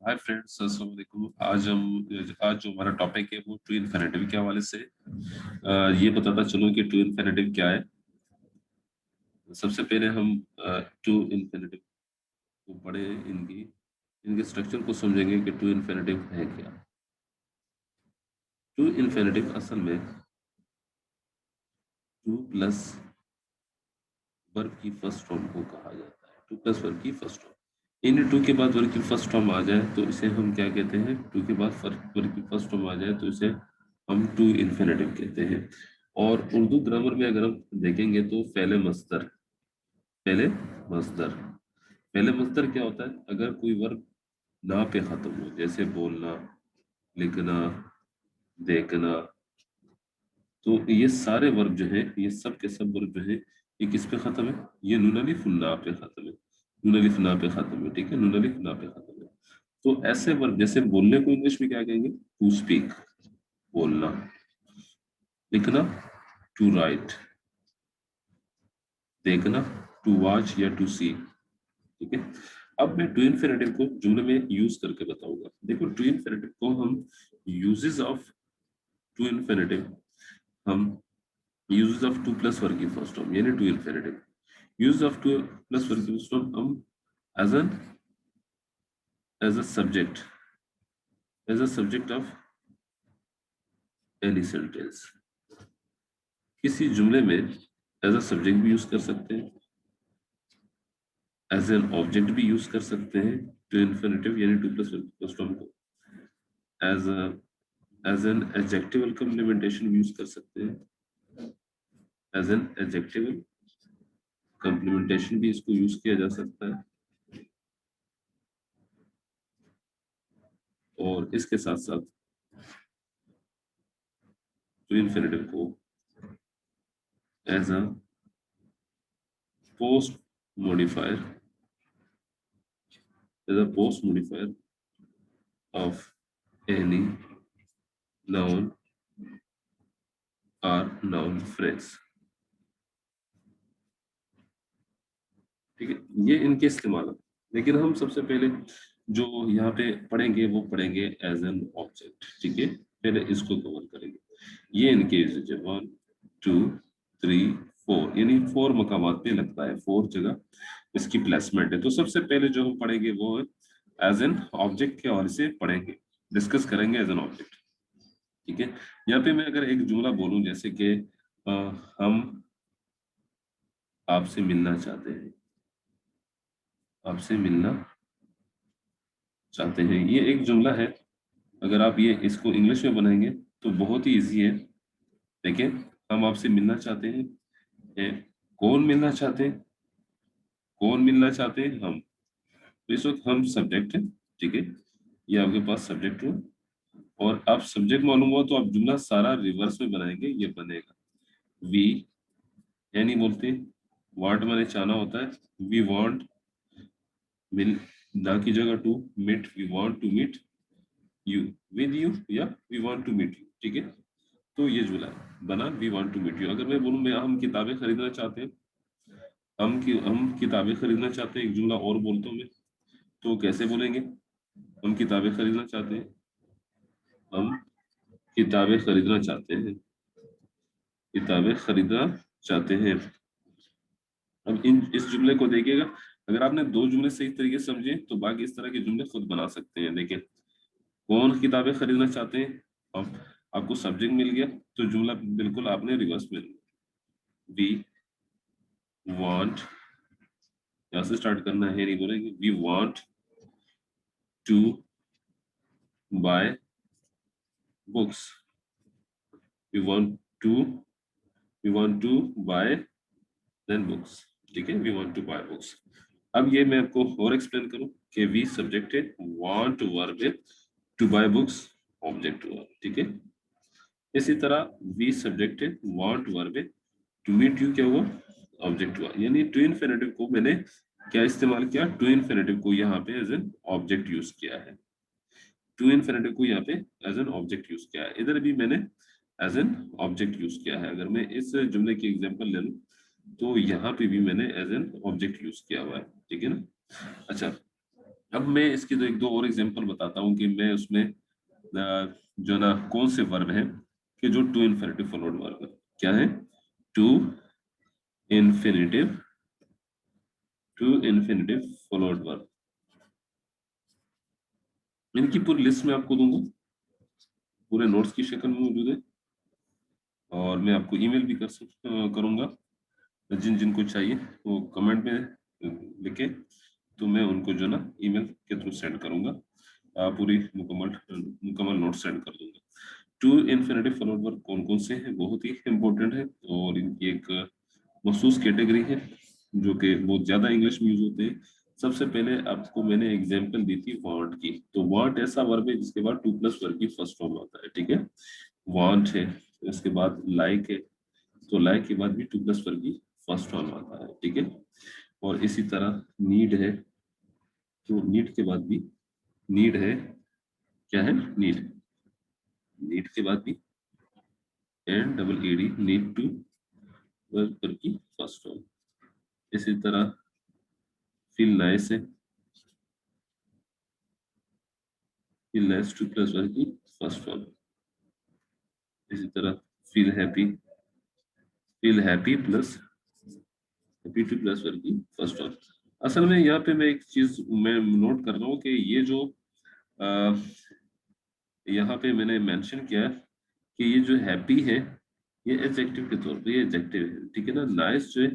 Hi friends, अस्सलाम वालेकुम। आज जो हमारा टॉपिक है वो टू इन्फिनिटिव के हवाले से ये बताता चलो कि टू इन्फिनिटिव क्या है। सबसे पहले हम टू इन्फिनिटिव को पढ़े, इनकी इनके स्ट्रक्चर को समझेंगे कि टू इन्फिनिटिव है क्या। टू इन्फिनिटिव असल में टू प्लस वर्ब की फर्स्ट फॉर्म को कहा जाता है। टू प्लस वर्ब की फर्स्ट फॉर्म, इन टू के बाद वर्ब की फर्स्ट फॉर्म आ जाए तो इसे हम क्या कहते हैं। टू के बाद वर्ब की फर्स्ट फॉर्म आ जाए तो इसे हम टू इन्फिनिटिव कहते हैं। और उर्दू ग्रामर में अगर हम देखेंगे तो पहले मस्दर क्या होता है। अगर कोई वर्ब ना पे खत्म हो, जैसे बोलना, लिखना, देखना, तो ये सारे वर्ब जो है, ये सब के सब वर्ब जो है, ये किस पे खत्म है। ये नून अलिफ ना पे खत्म है। नून अलिफ ना पे खत्म है, ठीक है। नून अलिफ ना पे खत्म है। तो ऐसे वर्ब, जैसे बोलने को इंग्लिश में क्या कहेंगे, टू स्पीक, बोलना। लिखना, टू राइट। देखना, टू वॉच या टू सी, ठीक है। अब मैं टू इन्फिनेटिव को जुमले में यूज करके बताऊंगा। देखो, टू इन्फिनेटिव को हम यूजेस ऑफ टू इन्फिनेटिव हम uses of to plus verb की फर्स्ट फॉर्म यानी to infinitive, use of to plus verb की फर्स्ट फॉर्म हम as an as a subject as a subject of any sentence, किसी जुमले में as a subject भी use कर सकते हैं, एज एन ऑब्जेक्ट भी यूज कर सकते हैं। टू इन्फिनेटिव यानी टू प्लस वर्ब की फर्स्ट फॉर्म को एज एज एन एडजेक्टिवल कम्प्लीमेंटेशन भी यूज कर सकते हैं। एज एन एडजेक्टिवल कम्प्लीमेंटेशन भी इसको यूज किया जा सकता है। और इसके साथ साथ टू इन्फिनेटिव को as a post modifier as a post modifier of any noun और नाउन फ्रेज, ठीक है। ये इनके इस्तेमाल है। लेकिन हम सबसे पहले जो यहाँ पे पढ़ेंगे वो पढ़ेंगे एज एन ऑब्जेक्ट, ठीक है। पहले इसको कवर करेंगे। ये इनके यूजेज है, 1 2 3 4, यानी 4 मकामात पे लगता है, 4 जगह इसकी प्लेसमेंट है। तो सबसे पहले जो हम पढ़ेंगे वो एज एन ऑब्जेक्ट के हवाले से पढ़ेंगे, डिस्कस करेंगे एज एन ऑब्जेक्ट, ठीक है। यहाँ पे मैं अगर एक जुमला बोलूं, जैसे कि अ, हम आपसे मिलना चाहते हैं, आपसे मिलना चाहते हैं, ये एक जुमला है। अगर आप ये इसको इंग्लिश में बनाएंगे तो बहुत ही इजी है। देखिए, हम आपसे मिलना चाहते हैं। ये कौन मिलना चाहते हैं, कौन मिलना चाहते हैं, हम। तो इस वक्त हम सब्जेक्ट है, ठीक है। ये आपके पास सब्जेक्ट हो, और आप सब्जेक्ट मालूम हुआ तो आप जुमला सारा रिवर्स में बनाएंगे, ये बनेगा वी, यानी बोलते हैं वांट माने चाहना होता है। वी वांट, मिल ना की जगह to, meet, we want to meet you, with you, या we want to meet you, ठीक है। तो ये जुमला बना, we want to meet you. अगर मैं बोलूं मैं हम किताबें खरीदना चाहते हैं, हम किताबें खरीदना चाहते हैं, एक जुमला और बोलता हूँ मैं, तो कैसे बोलेंगे। हम किताबें खरीदना चाहते हैं, हम किताबें खरीदना चाहते हैं, किताबें खरीदना चाहते हैं। अब इन इस जुमले को देखिएगा, अगर आपने दो जुमले सही तरीके से समझे तो बाकी इस तरह के जुमले खुद बना सकते हैं। देखिए, कौन किताबें खरीदना चाहते हैं, अब आपको सब्जेक्ट मिल गया, तो जुमला बिल्कुल आपने रिवर्स में, वी वांट, यहां से स्टार्ट करना है, नहीं बोलेंगे we want to buy books, we want to we want to buy then books, ठीक है। We want to buy books. अब ये मैं आपको और एक्सप्लेन करूं कि वी सब्जेक्ट है, वांट वर्ब है, टू बाय बुक्स ऑब्जेक्ट हुआ, ठीक है। इसी तरह वी सब्जेक्ट है, वांट वर्ब है, टू मीट यू क्या हुआ, ऑब्जेक्ट हुआ। यानी टू इन्फिनेटिव को मैंने क्या इस्तेमाल किया, टू इन्फिनेटिव को यहाँ पे एज एन ऑब्जेक्ट यूज किया है। टू इन्फिनेटिव को यहाँ पे एज एन ऑब्जेक्ट यूज किया है, इधर भी मैंने एज एन ऑब्जेक्ट यूज किया है। अगर मैं इस जुमले की एग्जांपल ले लूं तो यहाँ पे भी मैंने एज एन ऑब्जेक्ट यूज किया हुआ है, ठीक है ना। अच्छा, अब मैं इसकी तो एक दो और एग्जांपल बताता हूँ कि मैं उसमें जो ना कौन से वर्ब हैं कि जो टू इन्फिनिटिव फॉलोड वर्ब है। क्या है? To infinitive followed verb. इनकी पूरी लिस्ट में आपको दूंगा, पूरे नोट्स की शक्ल में मौजूद है, और मैं आपको ईमेल भी करूंगा। जिन जिनको चाहिए वो कमेंट में लिखे, तो मैं उनको जो ना ईमेल के थ्रू सेंड करूंगा, पूरी मुकम्मल नोट सेंड कर दूंगा। टू इन्फिनिटिव फॉलोड वर्ब कौन कौन से हैं, बहुत ही इंपॉर्टेंट है, और इनकी एक मखसूस कैटेगरी है जो कि बहुत ज्यादा इंग्लिश में यूज होते हैं। सबसे पहले आपको मैंने एग्जांपल दी थी वांट की, तो वांट ऐसा वर्ब है जिसके बाद टू प्लस वर्ब की फर्स्ट फॉर्म आता है, ठीक है। वांट है, इसके बाद लाइक है, तो लाइक के बाद भी टू प्लस वर्ब की फर्स्ट फॉर्म आता है, ठीक है। और इसी तरह नीड है, तो नीड के बाद भी नीड है, क्या है? नीड। नीड के बाद भी and double ED, need to verb की फर्स्ट फॉर्म। इसी तरह फील नाइस है, feel nice to plus verb की फर्स्ट फॉर्म। इसी तरह feel happy plus happy to plus verb की फर्स्ट फॉर्म। असल में यहाँ पे मैं एक चीज मैं नोट कर रहा हूँ कि ये जो अ, यहाँ पे मैंने मेंशन किया कि ये जो हैप्पी है ये एडजेक्टिव के तौर पे ये एडजेक्टिव है, ठीक है ना। नाइस जो है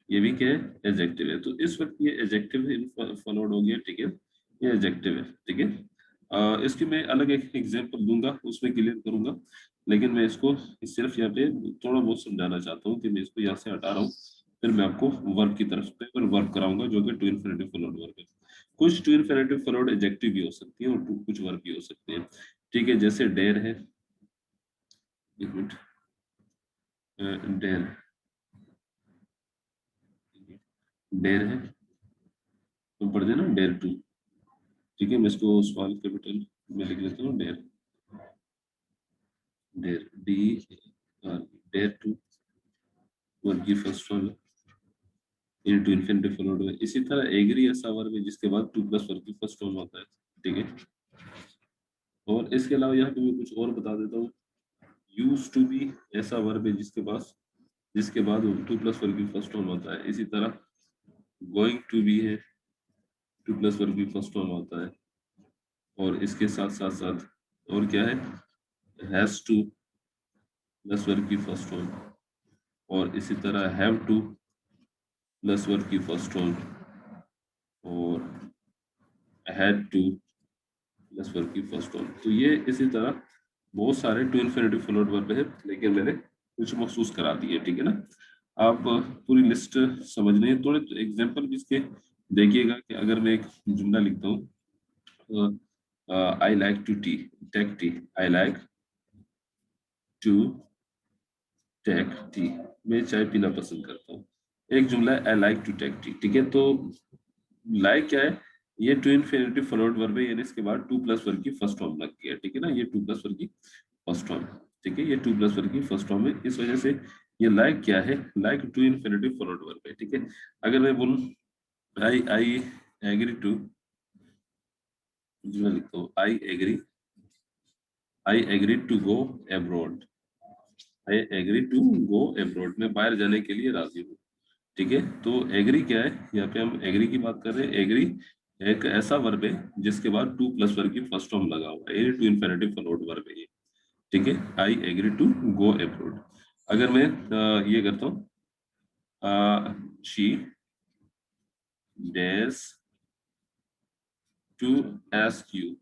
ये भी क्या है? एडजेक्टिव है। तो इस वक्त ये एडजेक्टिव है, फॉलोड हो गया, ठीक है। ये एडजेक्टिव है, ठीक है। इसकी मैं अलग एक एग्जांपल दूंगा, उसमें क्लियर करूंगा, लेकिन मैं इसको सिर्फ यहाँ पे थोड़ा बहुत समझाना चाहता हूँ कि मैं इसको यहाँ से हटा रहा हूँ। फिर मैं आपको वर्ब की तरफ पे वर्क कराऊंगा जो कि टू इन्फिनिटिव फॉलोड वर्ब है। कुछ टू इन्फिनिटिव फॉलोड एडजेक्टिव भी हो सकती है और कुछ वर्ब भी हो सकते हैं, ठीक है। जैसे डेर है, एक मिनट, डेर, डेर है, तुम पढ़ देना डेर टू, ठीक है। मैं इसको स्मॉल कैपिटल में लिख लेता हूँ, dare, dared, dare to verb की first form in to infinitive followed है। इसी तरह एग्री ऐसा वर्ब है जिसके बाद टू प्लस वर्ब की फर्स्ट फॉर्म आता है, ठीक है। और इसके अलावा यहाँ पे मैं कुछ और बता देता हूँ। यूज टू बी ऐसा वर्ब है जिसके बाद टू प्लस वर्ब की फर्स्ट फॉर्म आता है। इसी तरह गोइंग टू बी है, टू प्लस वर्ब की फर्स्ट फॉर्म आता है। और इसके साथ साथ साथ और क्या है? हैज टू प्लस वर्ब की फर्स्ट फॉर्म, और इसी तरह हैव टू प्लस वर्ब की फर्स्ट फॉर्म, और हैड टू प्लस वर्ब की फर्स्ट फॉर्म। तो ये इसी तरह बहुत सारे टू इन्फिनिटिव फॉलोड वर्ब है, लेकिन मैंने कुछ महसूस करा दिए, ठीक है ना। आप पूरी लिस्ट समझने थोड़े एग्जांपल भी इसके देखिएगा कि अगर मैं एक जुमला लिखता हूँ, I like to take tea, I like to take tea, मैं चाय पीना पसंद करता हूँ। एक जुमला है I like to take tea, ठीक है। तो लाइक क्या है? ये टू इन्फिनिटिव फॉलोड वर्ब है, यानी इसके बाद टू प्लस वर्ब की फर्स्ट फॉर्म लग गया, ठीक है ना। ये टू प्लस वर्ब की फर्स्ट फॉर्म, ठीक है। ये टू प्लस वर्ब की फर्स्ट फॉर्म है, इस वजह से ये लाइक क्या है? Like to infinitive followed verb है, ठीक है। अगर मैं बोलूं आई आई एग्री टू, जो मैं लिखता हूँ I agree to go abroad, I agree to go abroad, मैं बाहर जाने के लिए राजी हूँ, ठीक है। तो एग्री क्या है? यहाँ पे हम एग्री की बात कर रहे हैं। एग्री एक ऐसा वर्ब है जिसके बाद टू प्लस वर्ब की फर्स्ट फॉर्म लगा हुआ है, ये टू इन्फिनिटिव फॉलोड वर्ब है ये, ठीक है। I agree to go abroad. अगर मैं ये करता हूँ she dares to ask you,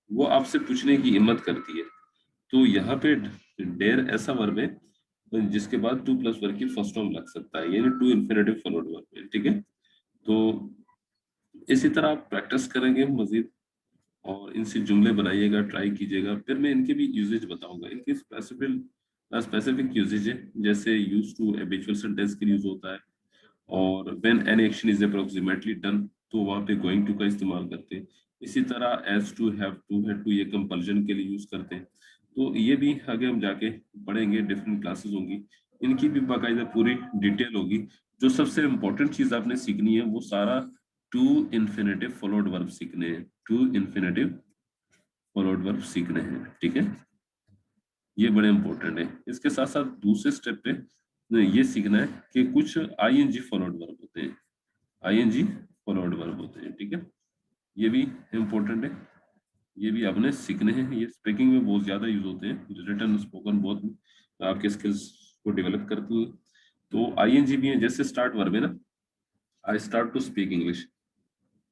वो आपसे पूछने की हिम्मत करती है। तो यहाँ पे डेयर ऐसा वर्ब है जिसके बाद टू प्लस वर्ब की फर्स्ट फॉर्म लग सकता है, यानी टू इन्फिनिटिव फॉलोड वर्ब है, ठीक है। तो इसी तरह आप प्रैक्टिस करेंगे मजीद, और इनसे जुमले बनाइएगा, ट्राई कीजिएगा, फिर मैं इनके भी यूजेज बताऊंगा। इनकी स्पेसिफिक यूजेज है, जैसे यूज टू हैबिचुअल सेंटेंस के लिए यूज होता है, और when any action is approximately done, तो वहां पे गोइंग टू का इस्तेमाल करते हैं। इसी तरह एज टू, हैव टू ये कंपल्जन के लिए यूज करते हैं। तो ये भी आगे हम जाके पढ़ेंगे, डिफरेंट क्लासेस होंगी, इनकी भी बाकायदा पूरी डिटेल होगी। जो सबसे इम्पोर्टेंट चीज आपने सीखनी है वो सारा टू इन्फिनेटिव फॉलोड वर्ब सीखने हैं, टू इन्फिनेटिव फॉलोड वर्ब सीखने हैं, ठीक है। ये बड़े इंपॉर्टेंट है। इसके साथ साथ दूसरे स्टेप पे ये सीखना है कि कुछ आईएनजी फॉलोड वर्ब होते हैं, आईएनजी फॉलोड वर्ब होते हैं, ठीक है। ये भी इम्पोर्टेंट है, ये भी आपने सीखने हैं। ये स्पीकिंग में बहुत ज्यादा यूज होते हैं, रिटन स्पोकन बहुत आपके स्किल्स को डेवलप करते हुए। तो आईएनजी भी है, जैसे स्टार्ट वर्ब है ना, I start to speak English,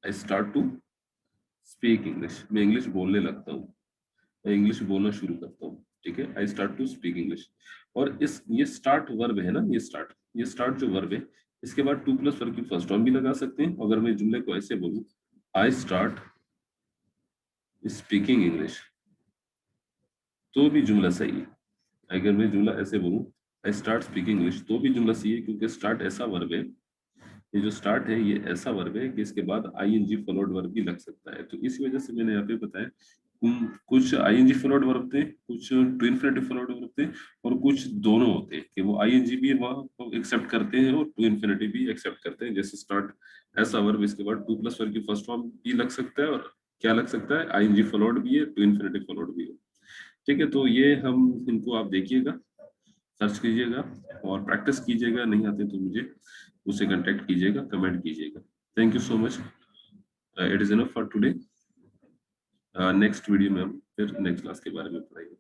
I start to speak English, मैं इंग्लिश बोलने लगता हूँ, मैं इंग्लिश बोलना शुरू करता हूँ, ठीक है। I start to speak English. और इस ये स्टार्ट वर्ब है ना, ये स्टार्ट जो वर्ब है, इसके बाद टू प्लस वर्ब की फर्स्ट फॉर्म भी लगा सकते हैं। अगर मैं जुमले को ऐसे बोलूं, आई स्टार्ट स्पीकिंग इंग्लिश, तो भी जुमला सही है। अगर मैं जुमला ऐसे बोलूं, आई स्टार्ट स्पीकिंग इंग्लिश, तो भी जुमला सही है, क्योंकि स्टार्ट ऐसा वर्ब है, ये जो स्टार्ट है ये ऐसा वर्ब है कि इसके बाद आईएनजी फॉलोड वर्ब भी लग सकता है। तो इसी वजह से मैंने यहाँ पे बताया कुछ आईएनजी फॉलोड वर्ब थे, कुछ टू इन्फिनेटिव फॉलोड वर्ब थे, और कुछ दोनों होते हैं कि वो आईएनजी भी वहाँ एक्सेप्ट करते हैं और टू इन्फिनेटिव भी एक्सेप्ट करते हैं। जैसे स्टार्ट ऐसा वर्ब, इसके बाद टू प्लस वर्ब की फर्स्ट फॉर्म भी लग सकता है, और क्या लग सकता है, आईएनजी फॉलोड भी है, टू इन्फिनेटिव फॉलोड भी है, ठीक है। तो ये हम इनको आप देखिएगा, सर्च कीजिएगा और प्रैक्टिस कीजिएगा। नहीं आते तो मुझे उससे कांटेक्ट कीजिएगा, कमेंट कीजिएगा। Thank you so much. It is enough for today. Next video में हम फिर नेक्स्ट क्लास के बारे में पढ़ाएंगे।